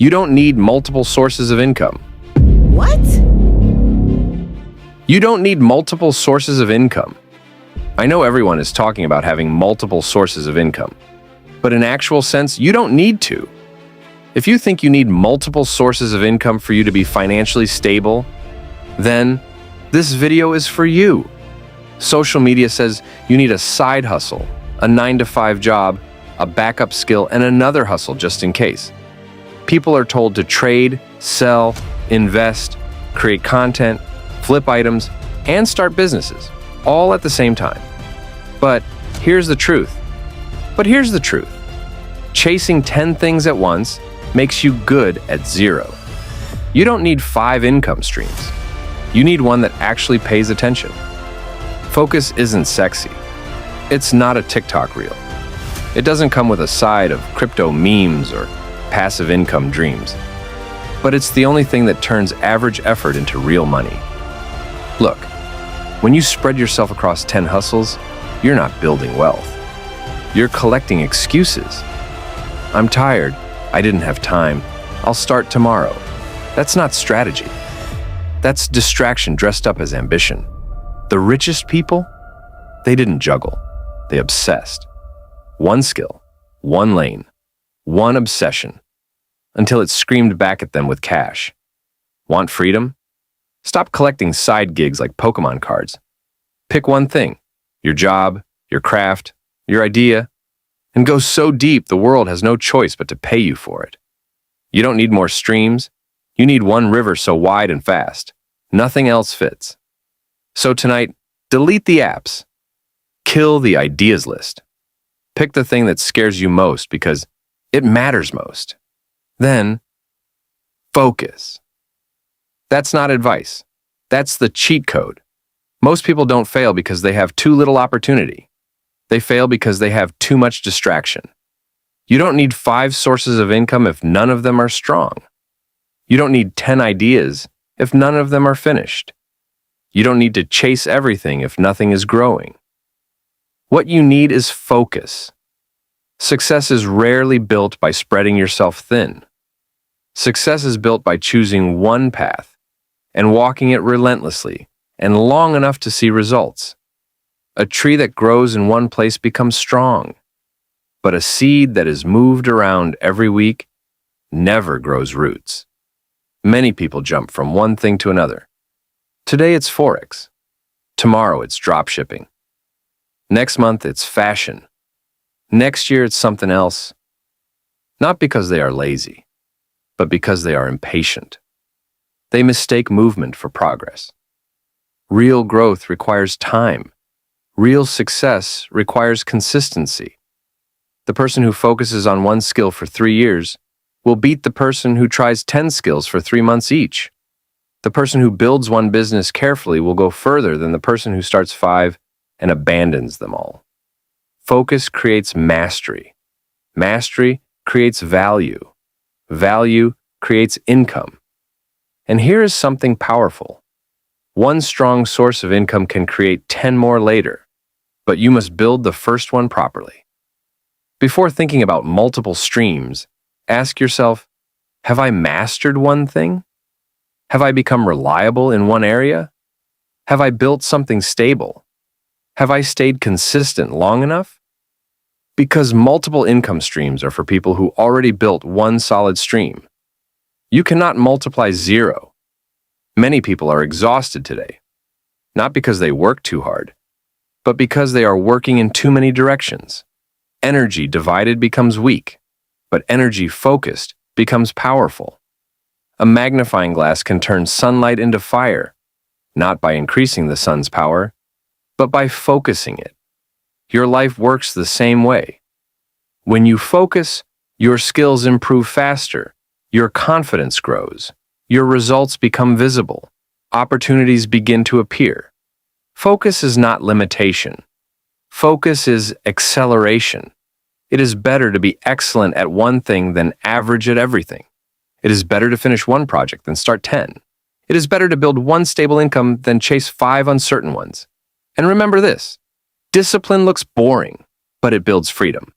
You don't need multiple sources of income. What? You don't need multiple sources of income. I know everyone is talking about having multiple sources of income, but in actual sense, you don't need to. If you think you need multiple sources of income for you to be financially stable, then this video is for you. Social media says you need a side hustle, a 9-to-5 job, a backup skill, and another hustle just in case. People are told to trade, sell, invest, create content, flip items, and start businesses, all at the same time. But here's the truth. Chasing 10 things at once makes you good at 0. You don't need 5 income streams. You need one that actually pays attention. Focus isn't sexy. It's not a TikTok reel. It doesn't come with a side of crypto memes or passive income dreams. But it's the only thing that turns average effort into real money. Look, when you spread yourself across 10 hustles, you're not building wealth. You're collecting excuses. I'm tired. I didn't have time. I'll start tomorrow. That's not strategy. That's distraction dressed up as ambition. The richest people, they didn't juggle. They obsessed. One skill, one lane, one obsession, until it screamed back at them with cash. Want freedom? Stop collecting side gigs like Pokemon cards. Pick one thing, your job, your craft, your idea, and go so deep the world has no choice but to pay you for it. You don't need more streams. You need one river so wide and fast. Nothing else fits. So tonight, delete the apps. Kill the ideas list. Pick the thing that scares you most because it matters most. Then, focus. That's not advice. That's the cheat code. Most people don't fail because they have too little opportunity. They fail because they have too much distraction. You don't need 5 sources of income if none of them are strong. You don't need 10 ideas if none of them are finished. You don't need to chase everything if nothing is growing. What you need is focus. Success is rarely built by spreading yourself thin. Success is built by choosing one path and walking it relentlessly and long enough to see results. A tree that grows in one place becomes strong, but a seed that is moved around every week never grows roots. Many people jump from one thing to another. Today it's Forex. Tomorrow it's dropshipping. Next month it's fashion. Next year it's something else. Not because they are lazy, but because they are impatient. They mistake movement for progress. Real growth requires time. Real success requires consistency. The person who focuses on one skill for 3 years will beat the person who tries 10 skills for 3 months each. The person who builds one business carefully will go further than the person who starts 5 and abandons them all. Focus creates mastery. Mastery creates value. Value creates income. And here is something powerful. One strong source of income can create 10 more later, but you must build the first one properly. Before thinking about multiple streams, ask yourself, have I mastered one thing? Have I become reliable in one area? Have I built something stable? Have I stayed consistent long enough? Because multiple income streams are for people who already built one solid stream. You cannot multiply 0. Many people are exhausted today, not because they work too hard, but because they are working in too many directions. Energy divided becomes weak, but energy focused becomes powerful. A magnifying glass can turn sunlight into fire, not by increasing the sun's power, but by focusing it. Your life works the same way. When you focus, your skills improve faster, your confidence grows, your results become visible, opportunities begin to appear. Focus is not limitation. Focus is acceleration. It is better to be excellent at one thing than average at everything. It is better to finish one project than start 10. It is better to build one stable income than chase 5 uncertain ones. And remember this, discipline looks boring, but it builds freedom.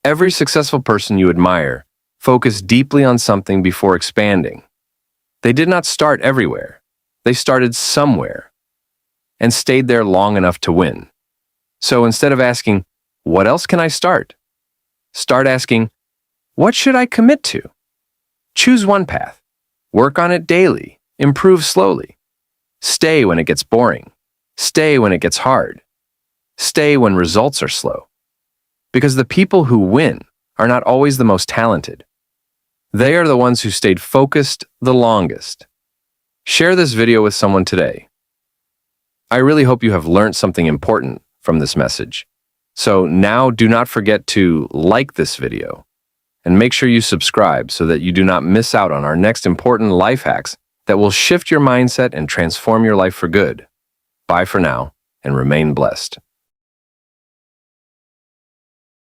Every successful person you admire focused deeply on something before expanding. They did not start everywhere. They started somewhere and stayed there long enough to win. So instead of asking, "What else can I start?" start asking, "What should I commit to?" Choose one path. Work on it daily. Improve slowly. Stay when it gets boring. Stay when it gets hard. Stay when results are slow. Because the people who win are not always the most talented. They are the ones who stayed focused the longest. Share this video with someone today. I really hope you have learned something important from this message. So now do not forget to like this video and make sure you subscribe so that you do not miss out on our next important life hacks that will shift your mindset and transform your life for good. Bye for now and remain blessed.